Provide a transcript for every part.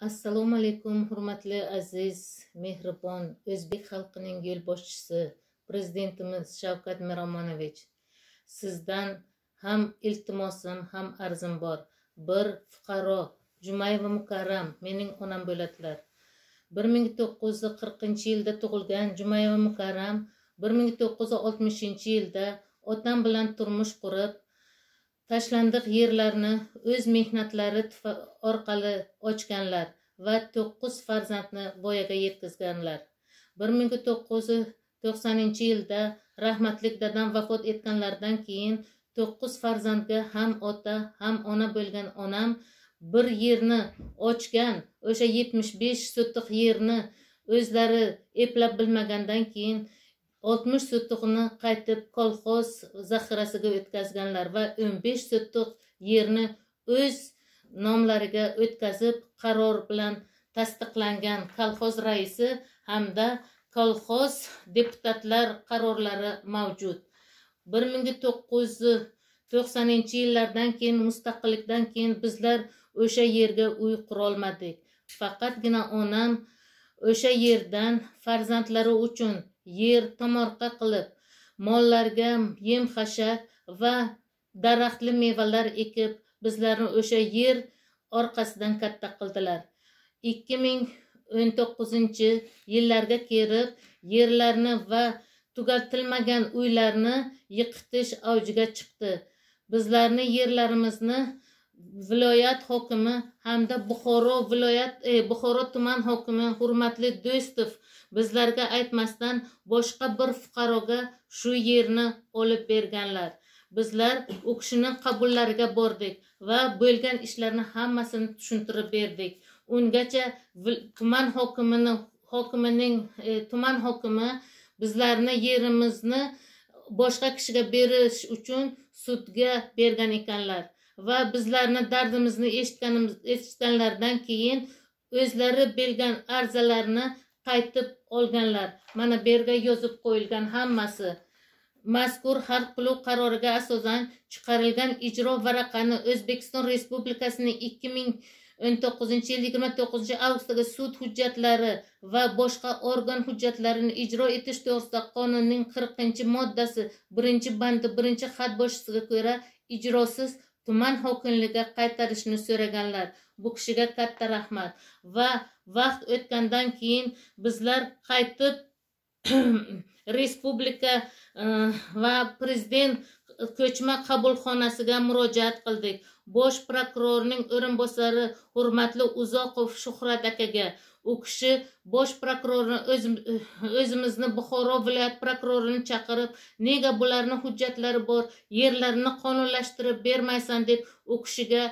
Assalomu alaykum, hurmatli aziz, mehribon O'zbek xalqining yo'lboshchisi prezidentimiz Shavkat Miromonovich. Sizdan ham iltimosim, ham arzim bor. Bir fuqaro Jumayeva Mukarram mening onam bo'ladilar. 1940-yilda tug'ilgan Jumayeva Mukarram 1960-yilda otam bilan turmush qurib, tashlandiq yerlarni o'z mehnatlari orqali ochganlar va 9 farzandni voyaga yetkazganlar. 1990-yilda rahmatlik dadam vafot etganlaridan keyin 9 farzandga ham ota, ham ona bo'lgan onam bir yerni ochgan, o'sha 75 sotix yerni o'zlari eplab bilmagandan keyin 60 sotiqni qaytib kolxoz zaxirasiga o'tkazganlar va 15 sotiq yerni o'z nomlariga o'tkazib qaror bilan tasdiqlangan kolxoz raisi hamda kolxoz deputatlar qarorlari mavjud. 1990-yillardan keyin mustaqillikdan keyin bizlar o'sha yerga uy qura olmadik. Faqatgina onam o'sha yerdan farzandlari uchun yer tomorqa qilib, mollarga yem xashak va daraxtli mevalar ekib, bizlarni o'sha yer orqasidan katta qildilar. 2019-yillarga kelib yerlarni va tugatilmagan uylarni yiqitish avjiga chiqdi. Bizlarni yerlarimizni viloyat hokimi hamda Buxoro tuman hokimi hurmatli Do'stov bizlarga aytmasdan boshqa bir fuqaroga shu yerni olib berganlar. Bizlar u kishining qabullariga bordik va bo'lgan ishlarni hammasini tushuntirib berdik. Ungacha tuman hokimi bizlarni yerimizni boshqa kishiga berish uchun sudga bergan ekanlar va bizlarni dardimizni eshitganlaridan keyin o'zlari bergan arizalarni qaytib olganlar. Mana bu yerga yozib qo'yilgan hammasi. Mazkur hal qiluv qaroriga asosan chiqarilgan ijro varaqani O'zbekiston Respublikasining 2019-yil 29 avgustdagi sud hujjatlari va boshqa organ hujjatlarini ijro etish to'g'risida qonunning 40-moddasi 1-bandi 1-xat boshisiga ko'ra ijrosiz tuman hokimligiga qaytarishni so'raganlar. Bu kishiga katta rahmat. Va vaqt o'tgandan keyin bizlar qaytib respublika va prezident ko'chma qabulxonasiga murojaat qildik. Bosh prokurorning o'rinbosari hurmatli Uzoqov Shuhrat akaga, u kishi bosh prokurorni o'zimizni Buxoro viloyat prokurorini chaqirib, nega bularning hujjatlari bor, yerlarini qonunlashtirib bermaysan deb u kishiga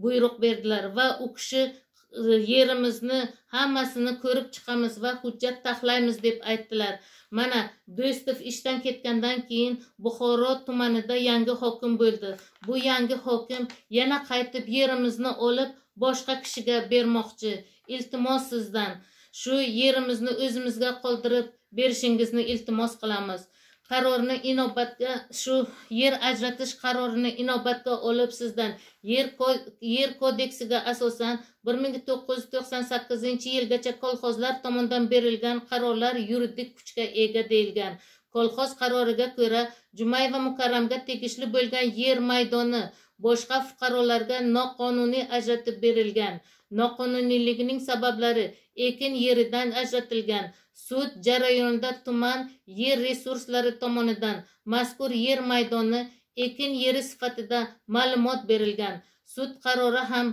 buyruq berdilar va u kishi yerimizni hammasini ko'rib chiqamiz va hujjat taxlaymiz deb aytdilar. Mana Do'stov ishdan ketgandan keyin Buxoro tumanida yangi hokim bo'ldi. Bu yangi hokim yana qaytib yerimizni olib boshqa kishiga bermoqchi. Iltimos sizdan shu yerimizni o'zimizga qoldirib berishingizni iltimos qilamiz. Qarorni inobatga, shu yer ajratish qarorini inobatga olib sizdan yer kodeksiga asosan 1998-yilgacha kolxozlar tomonidan berilgan qarorlar yuridik kuchga ega deyilgan. Kolxoz qaroriga ko'ra Jumayeva Mukarramga tegishli bo'lgan yer maydoni boshqa fuqarolarga noqonuniy ajratib berilgan. Noqonuniyligining sabablari ekin yeridan ajratilgan. Sud jarayonida tuman yer resurslari tomonidan mazkur yer maydoni ekin yeri sifatida ma'lumot berilgan. Sud qarori ham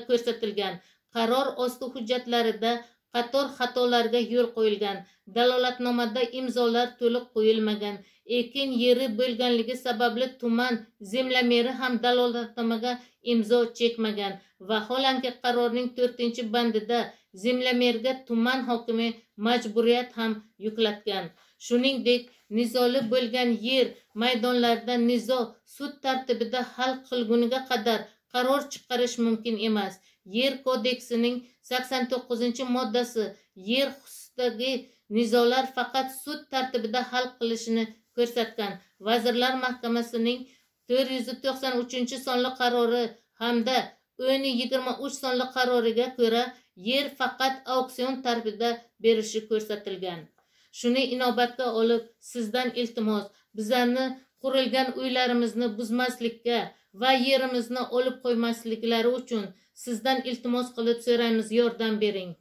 ko'rsatilgan. Qaror osti hujjatlarida qator xatolarga yo'l qo'yilgan. Dalolatnomada imzolar to'liq qo'yilmagan. Ekin yeri bo'lganligi sababli tuman zemlameri ham dalolatnomaga imzo chekmagan. Vaholanki qarorning 4-bandida zemlamerga tuman hokimi majburiyat ham yuklatgan. Shuningdek, nizoli bo'lgan yer maydonlarida nizo sud tartibida hal qilguniga qadar qaror chiqarish mumkin emas. Yer kodeksining 89-moddasi yer xususidagi nizolar faqat sud tartibida hal qilishini ko'rsatgan. Vazirlar Mahkamasining 493-sonli qarori hamda 23 sonli qaroriga ko'ra yer faqat auksion tartibida berishi ko'rsatilgan. Shuni inobatga olib, sizdan iltimos, bizlarni qurilgan uylarimizni buzmaslikka va yerimizni olib qo'ymasliklari uchun sizdan iltimos qilib so'raymiz, yordam bering.